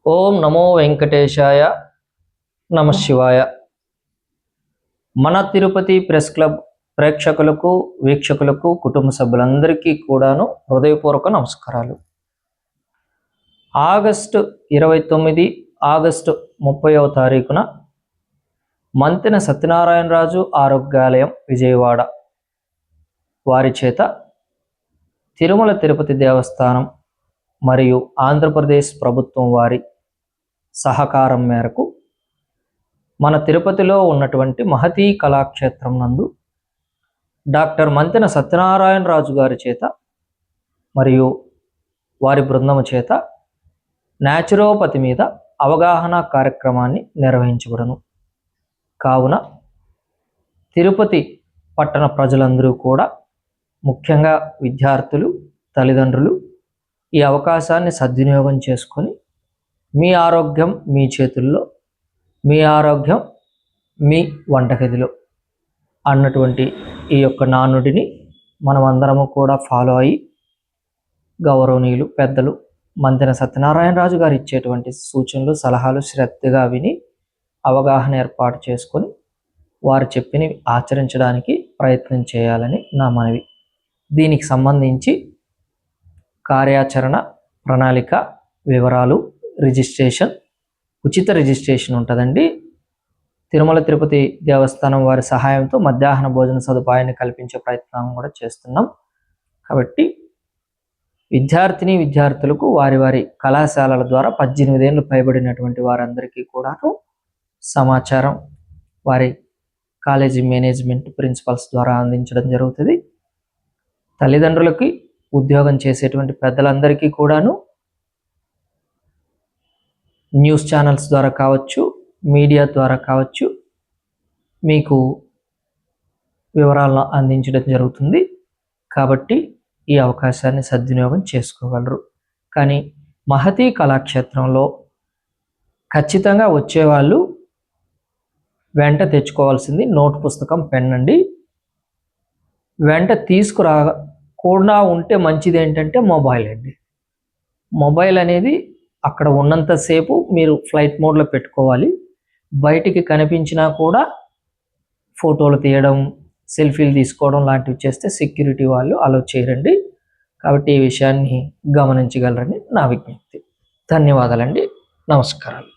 ఓం నమో వెంకటేశాయ నమ శివాయ. మన తిరుపతి ప్రెస్ క్లబ్ ప్రేక్షకులకు, వీక్షకులకు, కుటుంబ సభ్యులందరికీ కూడాను హృదయపూర్వక నమస్కారాలు. ఆగస్టు 29, ఆగస్టు 30వ తారీఖున మంతెన సత్యనారాయణరాజు ఆరోగ్యాలయం విజయవాడ వారి చేత తిరుమల తిరుపతి దేవస్థానం మరియు ఆంధ్రప్రదేశ్ ప్రభుత్వం వారి సహకారం మేరకు మన తిరుపతిలో ఉన్నటువంటి మహతీ కళాక్షేత్రం నందు డాక్టర్ మంతెన సత్యనారాయణరాజు గారి చేత మరియు వారి బృందము చేత న్యాచురోపతి మీద అవగాహన కార్యక్రమాన్ని నిర్వహించబడను. కావున తిరుపతి పట్టణ ప్రజలందరూ కూడా, ముఖ్యంగా విద్యార్థులు, తల్లిదండ్రులు ఈ అవకాశాన్ని సద్వినియోగం చేసుకొని మీ ఆరోగ్యం మీ చేతుల్లో, మీ ఆరోగ్యం మీ వంటగదిలో అన్నటువంటి ఈ యొక్క నానుడిని మనమందరము కూడా ఫాలో అయ్యి, గౌరవనీయులు పెద్దలు మంతెన సత్యనారాయణరాజు గారు ఇచ్చేటువంటి సూచనలు, సలహాలు శ్రద్ధగా విని అవగాహన ఏర్పాటు చేసుకొని వారు చెప్పినవి ఆచరించడానికి ప్రయత్నం చేయాలని నా మనవి. దీనికి సంబంధించి కార్యాచరణ ప్రణాళిక వివరాలు, రిజిస్ట్రేషన్, ఉచిత రిజిస్ట్రేషన్ ఉంటుందండి. తిరుమల తిరుపతి దేవస్థానం వారి సహాయంతో మధ్యాహ్న భోజన సదుపాయాన్ని కల్పించే ప్రయత్నం కూడా చేస్తున్నాం. కాబట్టి విద్యార్థులకు వారి వారి కళాశాలల ద్వారా 18 ఏళ్ళు పైబడినటువంటి వారందరికీ కూడాను సమాచారం వారి కాలేజీ మేనేజ్మెంట్ ప్రిన్సిపల్స్ ద్వారా అందించడం జరుగుతుంది. తల్లిదండ్రులకి, ఉద్యోగం చేసేటువంటి పెద్దలందరికీ కూడాను న్యూస్ ఛానల్స్ ద్వారా కావచ్చు, మీడియా ద్వారా కావచ్చు, మీకు వివరాలను అందించడం జరుగుతుంది. కాబట్టి ఈ అవకాశాన్ని సద్వినియోగం చేసుకోగలరు. కానీ మహతీ కళాక్షేత్రంలో ఖచ్చితంగా వచ్చేవాళ్ళు వెంట తెచ్చుకోవాల్సింది నోట్ పుస్తకం, పెన్ అండి. వెంట తీసుకురాకుండా ఉంటే మంచిది ఏంటంటే మొబైల్ అండి. మొబైల్ అనేది అక్కడ ఉన్నంతసేపు మీరు ఫ్లైట్ మోడ్లో పెట్టుకోవాలి. బయటికి కనిపించినా కూడా ఫోటోలు తీయడం, సెల్ఫీలు తీసుకోవడం లాంటివి చేస్తే సెక్యూరిటీ వాళ్ళు అలో చేయరండి. కాబట్టి ఈ విషయాన్ని గమనించగలరని నా విజ్ఞప్తి. ధన్యవాదాలండి. నమస్కారాలు.